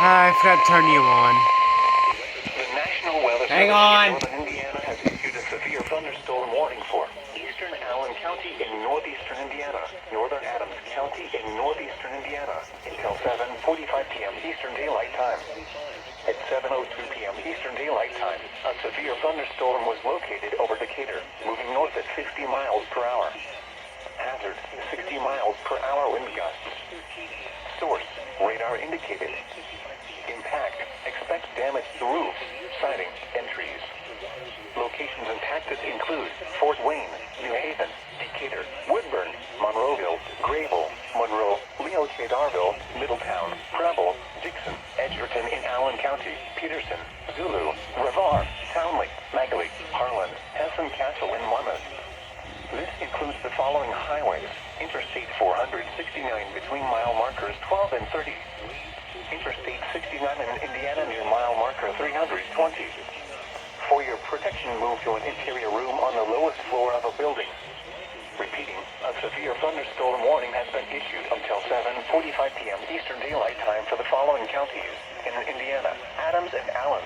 I forgot to turn you on. The National Weather Hang Service on. in northern Indiana has issued a severe thunderstorm warning for eastern Allen County in northeastern Indiana, northern Adams County in northeastern Indiana, until 7:45 p.m. Eastern Daylight Time. At 7:02 p.m. Eastern Daylight Time, a severe thunderstorm was located over Decatur, moving north at 60 miles per hour. Hazard, 60 miles per hour wind gusts. Source, radar indicated. Impact, expect damage to roofs, siding, and trees. Locations impacted include Fort Wayne, New Haven, Decatur, Woodburn, Monroeville, Grable, Monroe, Leo Cedarville, Middletown, Preble, Dixon, Edgerton in Allen County, Peterson, Zulu, Ravar, Townley, Magley, Harlan, Hessen Castle, and Monmouth. This includes the following highways: Interstate 469 between mile markers 12 and 30. Interstate 69 in Indiana near mile marker 320. For your protection, move to an interior room on the lowest floor of a building. Repeating, a severe thunderstorm warning has been issued until 7:45 p.m. Eastern Daylight Time for the following counties in Indiana: Adams and Allen.